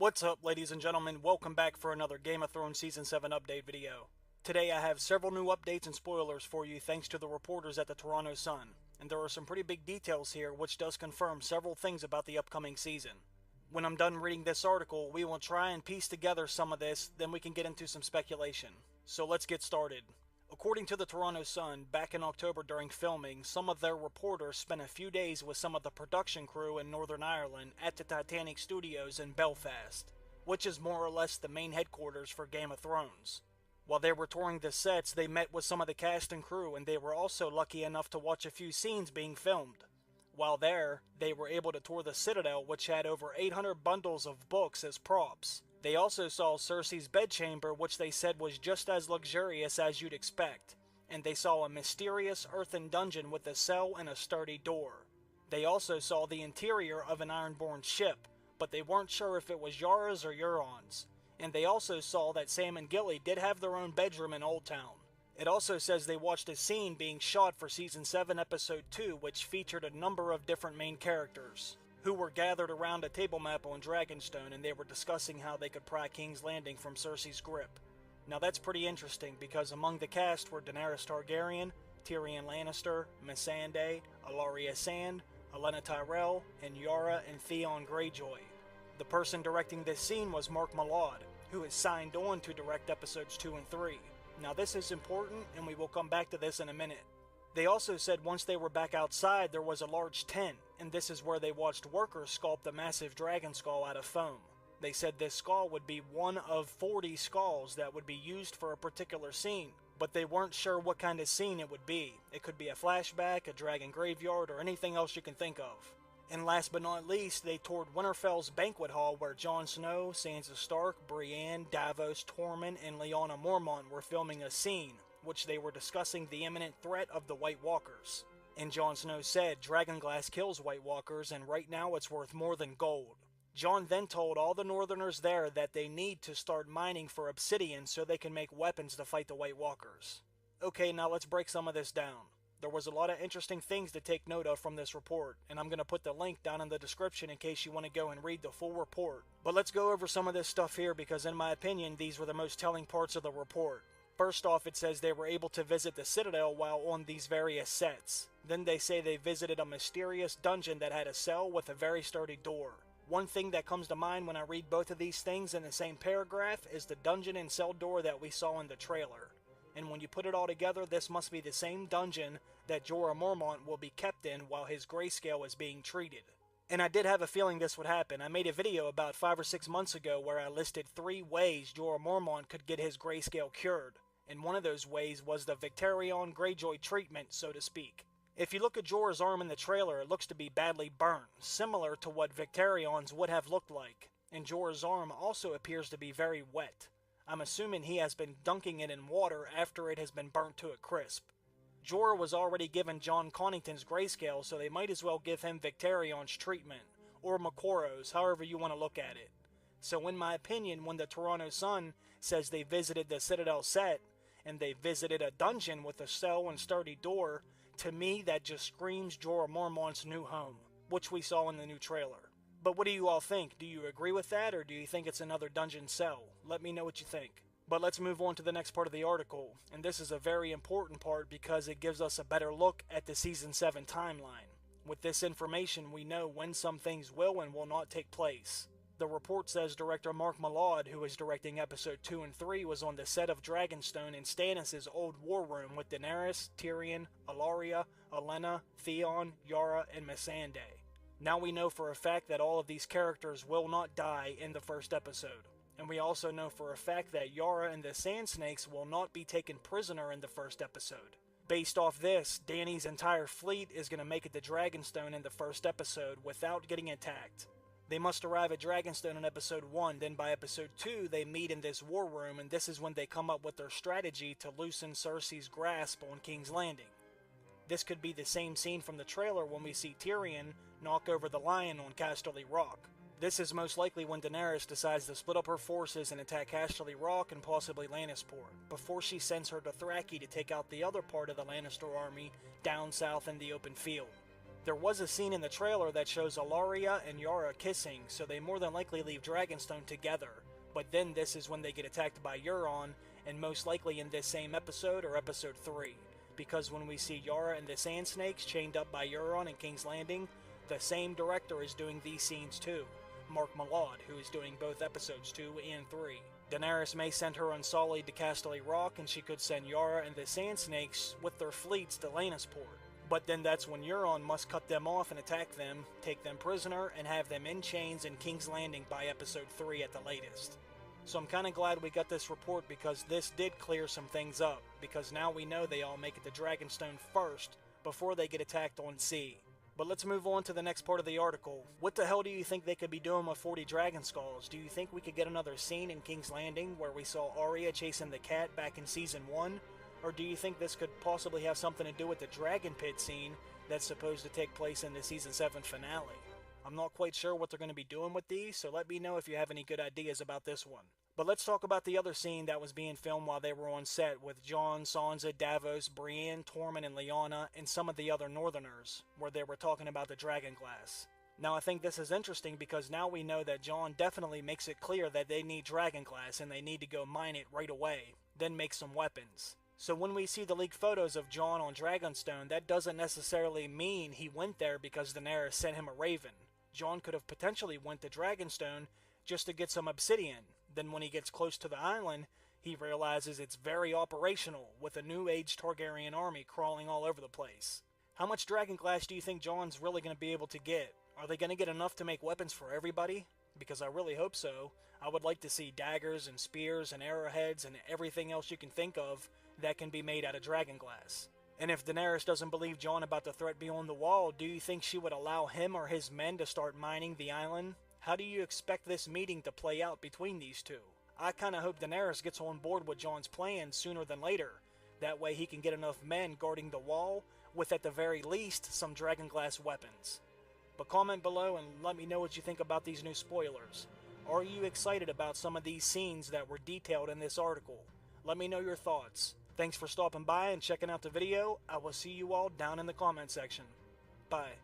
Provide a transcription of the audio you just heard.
What's up, ladies and gentlemen? Welcome back for another Game of Thrones Season 7 update video. Today I have several new updates and spoilers for you thanks to the reporters at the Toronto Sun, and there are some pretty big details here which does confirm several things about the upcoming season. When I'm done reading this article, we will try and piece together some of this, then we can get into some speculation. So let's get started. According to the Toronto Sun, back in October during filming, some of their reporters spent a few days with some of the production crew in Northern Ireland at the Titanic Studios in Belfast, which is more or less the main headquarters for Game of Thrones. While they were touring the sets, they met with some of the cast and crew, and they were also lucky enough to watch a few scenes being filmed. While there, they were able to tour the Citadel, which had over 800 bundles of books as props. They also saw Cersei's bedchamber, which they said was just as luxurious as you'd expect, and they saw a mysterious earthen dungeon with a cell and a sturdy door. They also saw the interior of an Ironborn ship, but they weren't sure if it was Yara's or Euron's, and they also saw that Sam and Gilly did have their own bedroom in Old Town. It also says they watched a scene being shot for Season 7 Episode 2 which featured a number of different main characters, who were gathered around a table map on Dragonstone, and they were discussing how they could pry King's Landing from Cersei's grip. Now that's pretty interesting, because among the cast were Daenerys Targaryen, Tyrion Lannister, Missandei, Ellaria Sand, Olenna Tyrell, and Yara and Theon Greyjoy. The person directing this scene was Mark Mylod, who is signed on to direct episodes 2 and 3. Now this is important, and we will come back to this in a minute. They also said once they were back outside there was a large tent, and this is where they watched workers sculpt a massive dragon skull out of foam. They said this skull would be one of 40 skulls that would be used for a particular scene, but they weren't sure what kind of scene it would be. It could be a flashback, a dragon graveyard, or anything else you can think of. And last but not least, they toured Winterfell's banquet hall where Jon Snow, Sansa Stark, Brienne, Davos, Tormund, and Lyanna Mormont were filming a scene, which they were discussing the imminent threat of the White Walkers. And Jon Snow said dragonglass kills White Walkers, and right now it's worth more than gold. Jon then told all the Northerners there that they need to start mining for obsidian so they can make weapons to fight the White Walkers. Okay, now let's break some of this down. There was a lot of interesting things to take note of from this report, and I'm going to put the link down in the description in case you want to go and read the full report. But let's go over some of this stuff here, because in my opinion these were the most telling parts of the report. First off, it says they were able to visit the Citadel while on these various sets. Then they say they visited a mysterious dungeon that had a cell with a very sturdy door. One thing that comes to mind when I read both of these things in the same paragraph is the dungeon and cell door that we saw in the trailer. And when you put it all together, this must be the same dungeon that Jorah Mormont will be kept in while his grayscale is being treated. And I did have a feeling this would happen. I made a video about 5 or 6 months ago where I listed 3 ways Jorah Mormont could get his grayscale cured, and one of those ways was the Victarion Greyjoy treatment, so to speak. If you look at Jorah's arm in the trailer, it looks to be badly burnt, similar to what Victarion's would have looked like, and Jorah's arm also appears to be very wet. I'm assuming he has been dunking it in water after it has been burnt to a crisp. Jorah was already given Jon Connington's grayscale, so they might as well give him Victarion's treatment, or Makoro's, however you want to look at it. So in my opinion, when the Toronto Sun says they visited the Citadel set, and they visited a dungeon with a cell and sturdy door, to me that just screams Jorah Mormont's new home, which we saw in the new trailer. But what do you all think? Do you agree with that, or do you think it's another dungeon cell? Let me know what you think. But let's move on to the next part of the article, and this is a very important part because it gives us a better look at the Season 7 timeline. With this information, we know when some things will and will not take place. The report says director Mark Mylod, who is directing episode 2 and 3, was on the set of Dragonstone in Stannis' old war room with Daenerys, Tyrion, Ellaria, Olenna, Theon, Yara, and Missandei. Now we know for a fact that all of these characters will not die in the first episode. And we also know for a fact that Yara and the Sand Snakes will not be taken prisoner in the first episode. Based off this, Dany's entire fleet is going to make it to Dragonstone in the first episode without getting attacked. They must arrive at Dragonstone in episode 1, then by episode 2 they meet in this war room, and this is when they come up with their strategy to loosen Cersei's grasp on King's Landing. This could be the same scene from the trailer when we see Tyrion knock over the lion on Casterly Rock. This is most likely when Daenerys decides to split up her forces and attack Casterly Rock and possibly Lannisport, before she sends her Dothraki to take out the other part of the Lannister army down south in the open field. There was a scene in the trailer that shows Alaria and Yara kissing, so they more than likely leave Dragonstone together, but then this is when they get attacked by Euron, and most likely in this same episode or episode 3, because when we see Yara and the Sand Snakes chained up by Euron in King's Landing, the same director is doing these scenes too, Mark Mylod, who is doing both episodes 2 and 3. Daenerys may send her Unsullied to Casterly Rock, and she could send Yara and the Sand Snakes with their fleets to Lannisport. But then that's when Euron must cut them off and attack them, take them prisoner, and have them in chains in King's Landing by episode 3 at the latest. So I'm kinda glad we got this report, because this did clear some things up, because now we know they all make it to Dragonstone first, before they get attacked on sea. But let's move on to the next part of the article. What the hell do you think they could be doing with 40 dragon skulls? Do you think we could get another scene in King's Landing where we saw Arya chasing the cat back in Season 1? Or do you think this could possibly have something to do with the Dragon Pit scene that's supposed to take place in the Season 7 finale? I'm not quite sure what they're going to be doing with these, so let me know if you have any good ideas about this one. But let's talk about the other scene that was being filmed while they were on set with Jon, Sansa, Davos, Brienne, Tormund, and Lyanna, and some of the other Northerners, where they were talking about the Dragonglass. Now I think this is interesting because now we know that Jon definitely makes it clear that they need Dragonglass and they need to go mine it right away, then make some weapons. So when we see the leaked photos of Jon on Dragonstone, that doesn't necessarily mean he went there because Daenerys sent him a raven. Jon could have potentially went to Dragonstone just to get some obsidian. Then when he gets close to the island, he realizes it's very operational, with a new age Targaryen army crawling all over the place. How much Dragonglass do you think Jon's really going to be able to get? Are they going to get enough to make weapons for everybody? Because I really hope so. I would like to see daggers and spears and arrowheads and everything else you can think of that can be made out of Dragonglass. And if Daenerys doesn't believe Jon about the threat beyond the wall, do you think she would allow him or his men to start mining the island? How do you expect this meeting to play out between these two? I kinda hope Daenerys gets on board with Jon's plan sooner than later. That way he can get enough men guarding the wall, with at the very least some Dragonglass weapons. But comment below and let me know what you think about these new spoilers. Are you excited about some of these scenes that were detailed in this article? Let me know your thoughts. Thanks for stopping by and checking out the video. I will see you all down in the comment section. Bye.